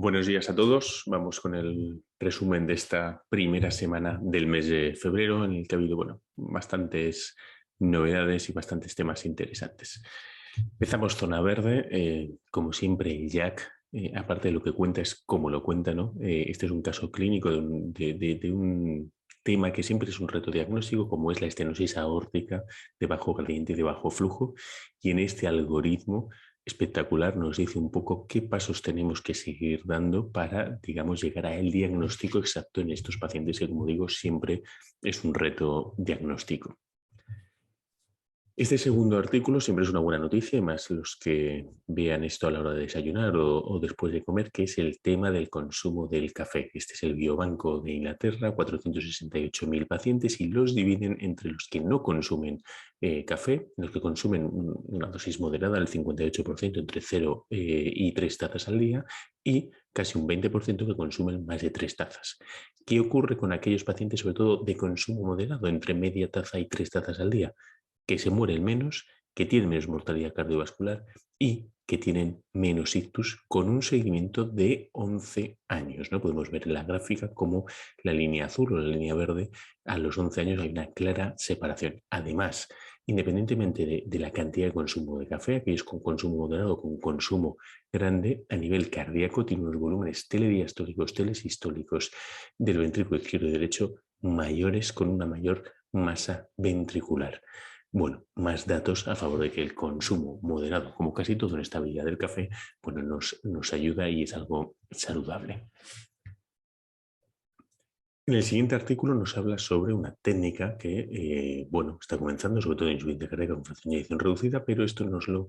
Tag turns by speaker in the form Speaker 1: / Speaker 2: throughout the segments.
Speaker 1: Buenos días a todos. Vamos con el resumen de esta primera semana del mes de febrero, en el que ha habido, bastantes novedades y bastantes temas interesantes. Empezamos zona verde. Como siempre, Jack, aparte de lo que cuenta, es cómo lo cuenta, ¿no? Este es un caso clínico de un tema que siempre es un reto diagnóstico, como es la estenosis aórtica de bajo gradiente y de bajo flujo. Y en este algoritmo espectacular nos dice un poco qué pasos tenemos que seguir dando para, digamos, llegar al diagnóstico exacto en estos pacientes que, como digo, siempre es un reto diagnóstico. Este segundo artículo siempre es una buena noticia, más los que vean esto a la hora de desayunar o después de comer, que es el tema del consumo del café. Este es el Biobanco de Inglaterra, 468.000 pacientes, y los dividen entre los que no consumen café, los que consumen una dosis moderada, el 58%, entre 0 y 3 tazas al día, y casi un 20% que consumen más de 3 tazas. ¿Qué ocurre con aquellos pacientes, sobre todo de consumo moderado, entre media taza y 3 tazas al día? Que se mueren menos, que tienen menos mortalidad cardiovascular y que tienen menos ictus, con un seguimiento de 11 años. ¿No? Podemos ver en la gráfica cómo la línea azul o la línea verde, a los 11 años hay una clara separación. Además, independientemente de la cantidad de consumo de café, aquellos con consumo moderado o con consumo grande, a nivel cardíaco tiene unos volúmenes telediastólicos, telesistólicos del ventrículo izquierdo y derecho mayores, con una mayor masa ventricular. Bueno, más datos a favor de que el consumo moderado, como casi todo en esta vida del café, nos ayuda y es algo saludable. En el siguiente artículo nos habla sobre una técnica que, está comenzando, sobre todo en insuficiencia cardíaca con fracción de eyección reducida, pero esto nos lo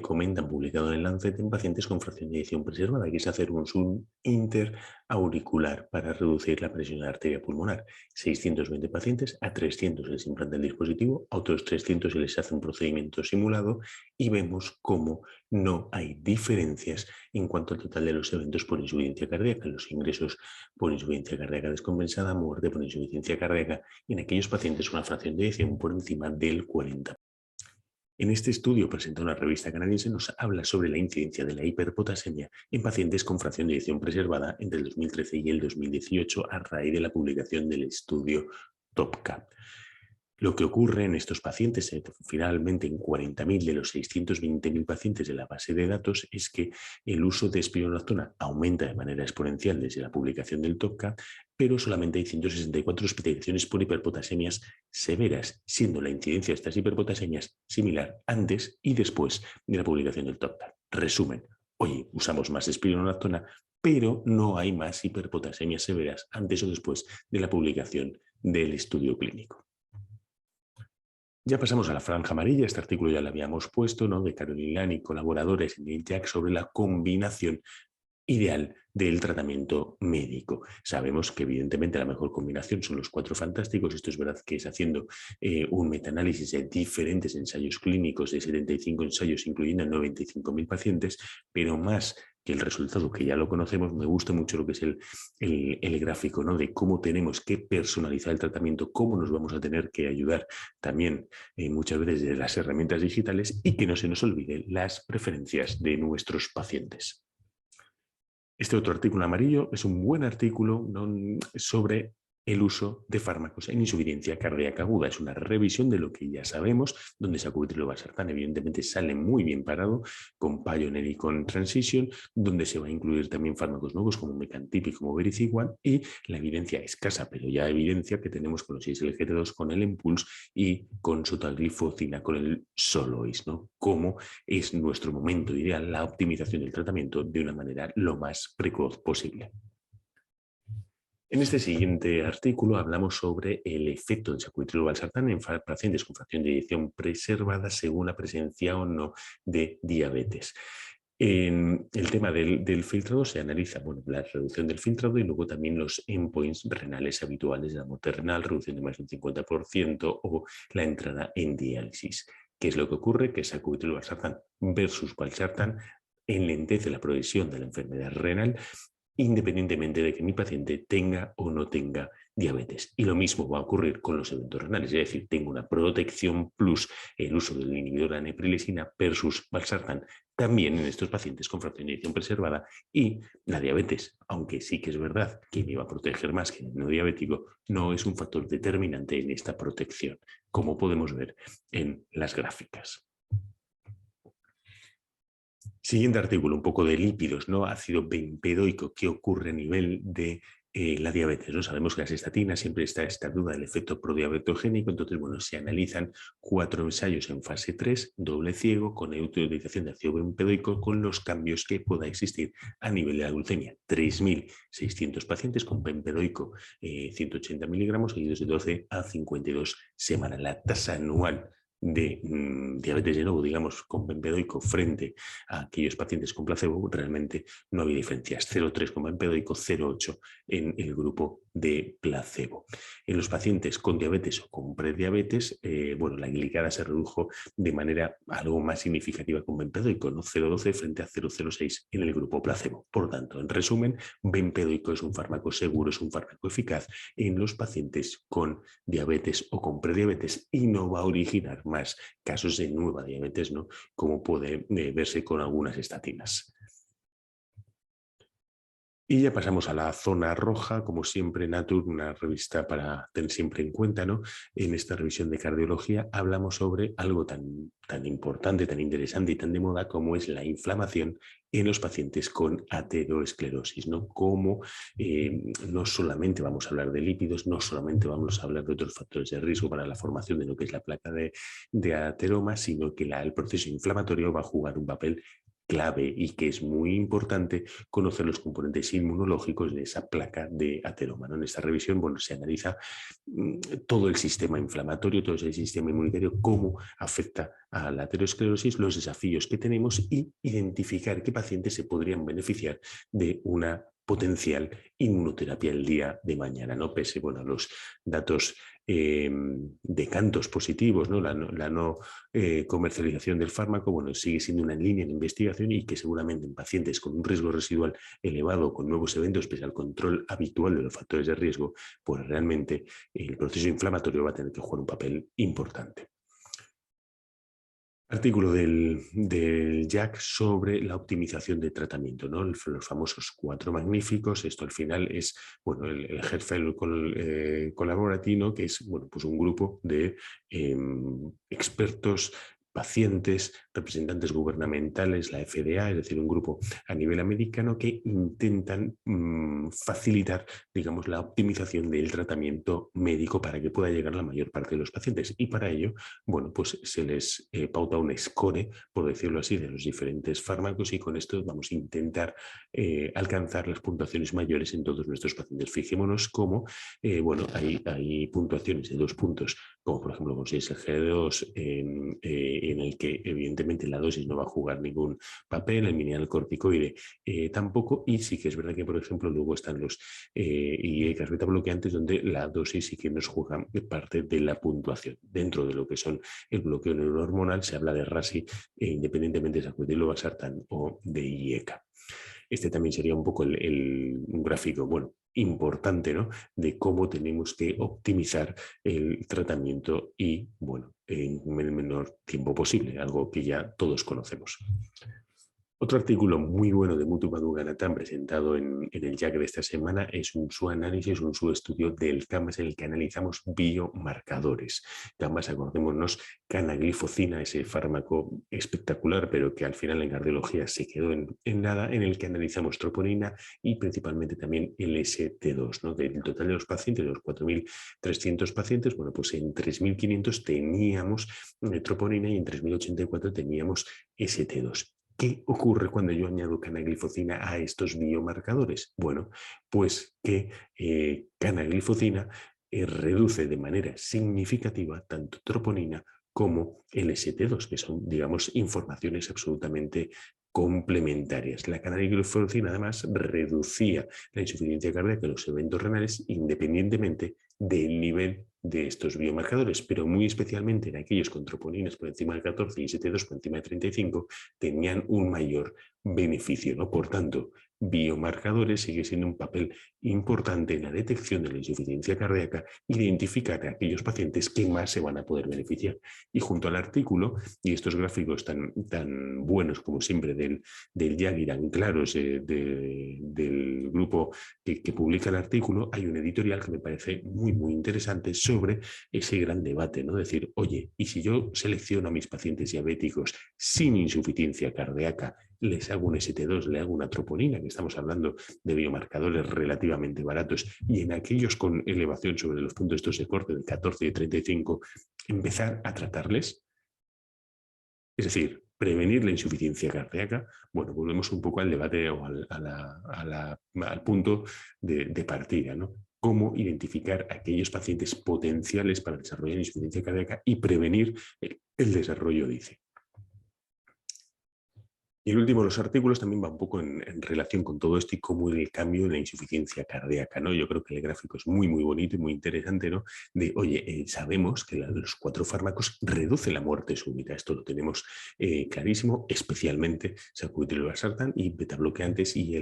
Speaker 1: comentan publicado en el Lancet en pacientes con fracción de eyección preservada, que es hacer un zoom interauricular para reducir la presión de la arteria pulmonar. 620 pacientes, a 300 les implanta el dispositivo, a otros 300 se les hace un procedimiento simulado y vemos cómo no hay diferencias en cuanto al total de los eventos por insuficiencia cardíaca, los ingresos por insuficiencia cardíaca descompensada, muerte por insuficiencia cardíaca, y en aquellos pacientes una fracción de eyección por encima del 40%. En este estudio presentado en una revista canadiense nos habla sobre la incidencia de la hiperpotasemia en pacientes con fracción de eyección preservada entre el 2013 y el 2018 a raíz de la publicación del estudio TOPCAP. Lo que ocurre en estos pacientes, finalmente en 40.000 de los 620.000 pacientes de la base de datos, es que el uso de espironolactona aumenta de manera exponencial desde la publicación del TOPCAP, pero solamente hay 164 hospitalizaciones por hiperpotasemias severas, siendo la incidencia de estas hiperpotasemias similar antes y después de la publicación del TOPCAP. Resumen, oye, usamos más espironolactona, pero no hay más hiperpotasemias severas antes o después de la publicación del estudio clínico. Ya pasamos a la franja amarilla. Este artículo ya lo habíamos puesto, ¿no?, de Caroline Lang y colaboradores en el Jack sobre la combinación ideal del tratamiento médico. Sabemos que evidentemente la mejor combinación son los 4 fantásticos. Esto es verdad que es haciendo un metaanálisis de diferentes ensayos clínicos de 75 ensayos, incluyendo 95.000 pacientes, pero más que el resultado, que ya lo conocemos, me gusta mucho lo que es el gráfico, ¿no?, de cómo tenemos que personalizar el tratamiento, cómo nos vamos a tener que ayudar también muchas veces de las herramientas digitales, y que no se nos olvide las preferencias de nuestros pacientes. Este otro artículo amarillo es un buen artículo, ¿no?, sobre el uso de fármacos en insuficiencia cardíaca aguda. Es una revisión de lo que ya sabemos, donde sacubitril valsartán evidentemente sale muy bien parado con Pioneer y con Transition, donde se va a incluir también fármacos nuevos como Mecantip y como Vericiguat, y la evidencia escasa, pero ya evidencia que tenemos con los SGLT2, con el Impulse y con sotagliflozina, con el Soloist, ¿no?, cómo es nuestro momento ideal la optimización del tratamiento de una manera lo más precoz posible. En este siguiente artículo hablamos sobre el efecto del sacubitril valsartán en pacientes con fracción de eyección preservada según la presencia o no de diabetes. En el tema del filtrado se analiza, la reducción del filtrado y luego también los endpoints renales habituales de la muerte renal, reducción de más del 50% o la entrada en diálisis. ¿Qué es lo que ocurre? Que sacubitril valsartán versus valsartán enlentece la progresión de la enfermedad renal, independientemente de que mi paciente tenga o no tenga diabetes. Y lo mismo va a ocurrir con los eventos renales, es decir, tengo una protección plus el uso del inhibidor de la neprilisina versus valsartán también en estos pacientes con fraccionación preservada, y la diabetes, aunque sí que es verdad que me va a proteger más que el no diabético, no es un factor determinante en esta protección, como podemos ver en las gráficas. Siguiente artículo, un poco de lípidos, ¿no? Ácido bempedoico, ¿qué ocurre a nivel de la diabetes? ¿No? Sabemos que las estatinas siempre está esta duda del efecto prodiabetogénico, entonces, bueno, se analizan 4 ensayos en fase 3, doble ciego, con utilización de ácido bempedoico, con los cambios que pueda existir a nivel de la glucemia. 3.600 pacientes con bempedoico 180 miligramos, seguidos de 12 a 52 semanas. La tasa anual de diabetes de nuevo, digamos, con bempedoico frente a aquellos pacientes con placebo, realmente no había diferencias. 0,3 con bempedoico, 0,8 en el grupo de placebo. En los pacientes con diabetes o con prediabetes, bueno, la glicada se redujo de manera algo más significativa con bempedoico, ¿no? 0,12 frente a 0,06 en el grupo placebo. Por tanto, en resumen, bempedoico es un fármaco seguro, es un fármaco eficaz en los pacientes con diabetes o con prediabetes y no va a originar más casos de nueva diabetes, ¿no? Como puede verse con algunas estatinas. Y ya pasamos a la zona roja, como siempre, Nature, una revista para tener siempre en cuenta, ¿no? En esta revisión de cardiología hablamos sobre algo tan importante, tan interesante y tan de moda como es la inflamación en los pacientes con aterosclerosis, ¿no? Como no solamente vamos a hablar de lípidos, no solamente vamos a hablar de otros factores de riesgo para la formación de lo que es la placa de ateroma, sino que el proceso inflamatorio va a jugar un papel clave y que es muy importante conocer los componentes inmunológicos de esa placa de ateroma, ¿no? En esta revisión, bueno, se analiza todo el sistema inflamatorio, todo ese sistema inmunitario, cómo afecta a la aterosclerosis, los desafíos que tenemos y identificar qué pacientes se podrían beneficiar de una potencial inmunoterapia el día de mañana, ¿no? Pese, bueno, a los datos de cantos positivos, ¿no? La no comercialización del fármaco, bueno, sigue siendo una línea de investigación y que seguramente en pacientes con un riesgo residual elevado, con nuevos eventos, pese al control habitual de los factores de riesgo, pues realmente el proceso inflamatorio va a tener que jugar un papel importante. Artículo del JAC sobre la optimización de tratamiento, ¿no? Los famosos 4 magníficos. Esto al final es, bueno, el Herfeld colaborativo, que es, bueno, pues un grupo de expertos, pacientes, representantes gubernamentales, la FDA, es decir, un grupo a nivel americano que intentan facilitar, digamos, la optimización del tratamiento médico para que pueda llegar a la mayor parte de los pacientes. Y para ello, bueno, pues se les pauta un score, por decirlo así, de los diferentes fármacos y con esto vamos a intentar alcanzar las puntuaciones mayores en todos nuestros pacientes. Fijémonos cómo, bueno, hay puntuaciones de 2 puntos, como por ejemplo con 6 G2, en el que evidentemente la dosis no va a jugar ningún papel, el mineralocorticoide tampoco, y sí que es verdad que, por ejemplo, luego están los IECAS beta bloqueantes, donde la dosis sí que nos juega parte de la puntuación. Dentro de lo que son el bloqueo neurohormonal se habla de RASI, independientemente de sacutilobasartán o de IECA. Este también sería un poco un gráfico, bueno, importante, ¿no? De cómo tenemos que optimizar el tratamiento y, bueno, en el menor tiempo posible, algo que ya todos conocemos. Otro artículo muy bueno de Muthu Madhuganathan presentado en el JAC de esta semana es su análisis, un subestudio del CAMAS en el que analizamos biomarcadores. CAMAS, acordémonos, canaglifosina, ese fármaco espectacular, pero que al final en cardiología se quedó en nada, en el que analizamos troponina y principalmente también el ST2, ¿no? Del total de los pacientes, de los 4.300 pacientes, bueno, pues en 3.500 teníamos troponina y en 3.084 teníamos ST2. ¿Qué ocurre cuando yo añado canaglifosina a estos biomarcadores? Bueno, pues que canaglifosina reduce de manera significativa tanto troponina como el ST2, que son, digamos, informaciones absolutamente complementarias. La canaglifosina además reducía la insuficiencia cardíaca y los eventos renales independientemente del nivel de estos biomarcadores, pero muy especialmente en aquellos con troponinas por encima de 14 y ST2 por encima de 35, tenían un mayor beneficio, ¿no? Por tanto, biomarcadores sigue siendo un papel importante en la detección de la insuficiencia cardíaca, identificar a aquellos pacientes que más se van a poder beneficiar. Y junto al artículo, y estos gráficos tan buenos como siempre del YAG tan claros del grupo que publica el artículo, hay un editorial que me parece muy interesante sobre ese gran debate, ¿no? Decir, oye, ¿y si yo selecciono a mis pacientes diabéticos sin insuficiencia cardíaca, les hago un ST2, le hago una troponina, que estamos hablando de biomarcadores relativamente baratos, y en aquellos con elevación sobre los puntos estos de corte de 14 y 35, empezar a tratarles? Es decir, prevenir la insuficiencia cardíaca. Bueno, volvemos un poco al debate o al punto de partida, ¿no? Cómo identificar a aquellos pacientes potenciales para desarrollar insuficiencia cardíaca y prevenir el desarrollo, dice. Y el último de los artículos también va un poco en relación con todo esto y cómo el cambio en la insuficiencia cardíaca, ¿no? Yo creo que el gráfico es muy bonito y muy interesante, ¿no? De, oye, sabemos que los 4 fármacos reducen la muerte súbita. Esto lo tenemos clarísimo, especialmente sacubitril/valsartan y betabloqueantes y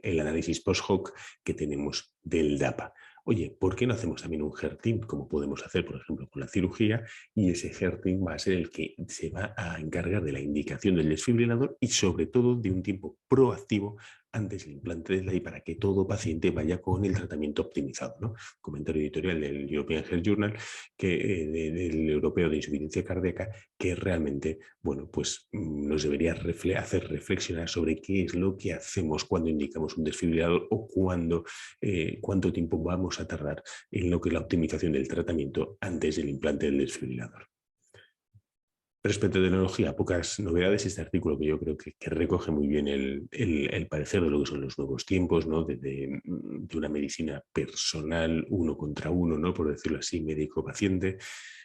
Speaker 1: el análisis post-hoc que tenemos del DAPA. Oye, ¿por qué no hacemos también un HER-TIM, como podemos hacer, por ejemplo, con la cirugía? Y ese HER-TIM va a ser el que se va a encargar de la indicación del desfibrilador y sobre todo de un tiempo proactivo antes del implante de la I para que todo paciente vaya con el tratamiento optimizado, ¿no? Comentario editorial del European Heart Journal, del Europeo de Insuficiencia Cardíaca, que realmente, bueno, pues nos debería hacer reflexionar sobre qué es lo que hacemos cuando indicamos un desfibrilador o cuánto tiempo vamos a tardar en lo que es la optimización del tratamiento antes del implante del desfibrilador. Respecto a tecnología, pocas novedades. Este artículo que yo creo que recoge muy bien el parecer de lo que son los nuevos tiempos, ¿no? de una medicina personal, uno contra uno, ¿no? Por decirlo así, médico-paciente,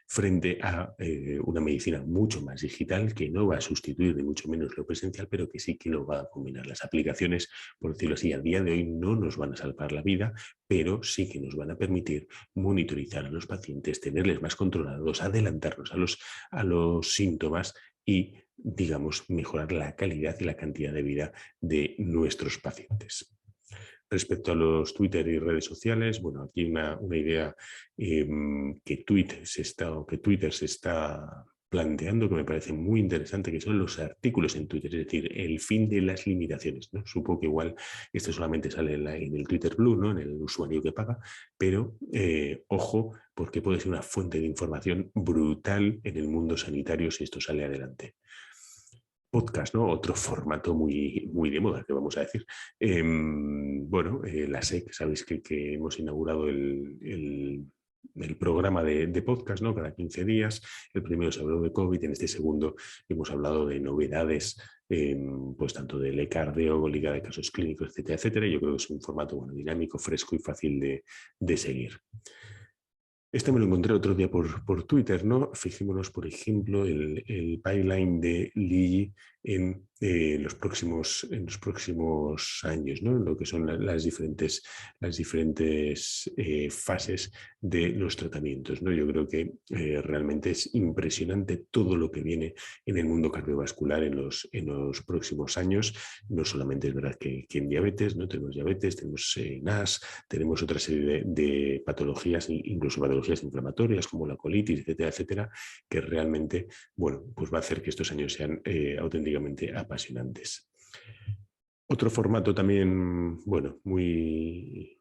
Speaker 1: frente a una medicina mucho más digital que no va a sustituir ni mucho menos lo presencial, pero que sí que lo va a combinar. Las aplicaciones, por decirlo así, a día de hoy no nos van a salvar la vida, pero sí que nos van a permitir monitorizar a los pacientes, tenerles más controlados, adelantarnos a los síntomas y, digamos, mejorar la calidad y la cantidad de vida de nuestros pacientes. Respecto a los Twitter y redes sociales, bueno, aquí una idea que Twitter se está planteando, que me parece muy interesante, que son los artículos en Twitter, es decir, el fin de las limitaciones, ¿no? Supongo que igual esto solamente sale en el Twitter Blue, ¿no? En el usuario que paga, pero ojo, porque puede ser una fuente de información brutal en el mundo sanitario si esto sale adelante. Podcast, ¿no? Otro formato muy de moda, que vamos a decir. Bueno, la SEC, sabéis que hemos inaugurado el programa de podcast, ¿no? Cada 15 días. El primero se habló de COVID, en este segundo hemos hablado de novedades, pues tanto del ecardio, liga de casos clínicos, etcétera, etcétera. Yo creo que es un formato, bueno, dinámico, fresco y fácil de seguir. Este me lo encontré otro día por Twitter, ¿no? Fijémonos, por ejemplo, el pipeline de Lilly en los próximos años, ¿no? En lo que son las diferentes fases de los tratamientos, ¿no? Yo creo que realmente es impresionante todo lo que viene en el mundo cardiovascular en los próximos años. No solamente es verdad que en diabetes, ¿no? Tenemos diabetes, tenemos NAS, tenemos otra serie de patologías, incluso patologías inflamatorias como la colitis, etcétera, etcétera, que realmente, bueno, pues va a hacer que estos años sean auténticamente apasionantes. Otro formato también, bueno, muy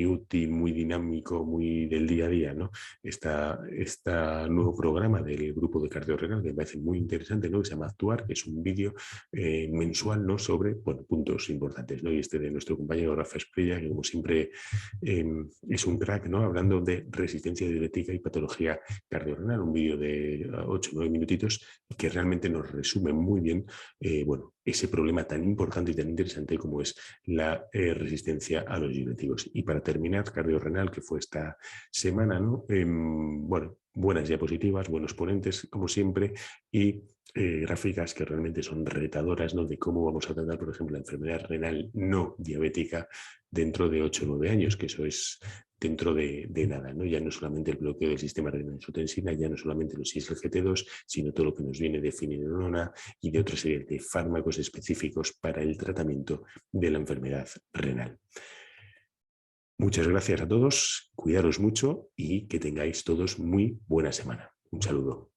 Speaker 1: útil, muy dinámico, muy del día a día, ¿no? Este nuevo programa del grupo de cardiorrenal que me parece muy interesante, ¿no? Que se llama Actuar, que es un vídeo mensual, ¿no? Sobre, bueno, puntos importantes, ¿no? Y este de nuestro compañero Rafa Espriella, que como siempre es un crack, ¿no? Hablando de resistencia diabética y patología cardiorrenal, un vídeo de 8 o 9 minutitos que realmente nos resume muy bien, bueno, ese problema tan importante y tan interesante como es la resistencia a los diuréticos. Y para terminar, cardiorrenal, que fue esta semana, ¿no? Bueno, buenas diapositivas, buenos ponentes, como siempre, y gráficas que realmente son retadoras, ¿no? De cómo vamos a tratar, por ejemplo, la enfermedad renal no diabética dentro de 8 o 9 años, que eso es dentro de nada, ¿no? Ya no solamente el bloqueo del sistema renina-angiotensina, ya no solamente los ISGLT2, sino todo lo que nos viene de finerenona y de otra serie de fármacos específicos para el tratamiento de la enfermedad renal. Muchas gracias a todos, cuidaros mucho y que tengáis todos muy buena semana. Un saludo.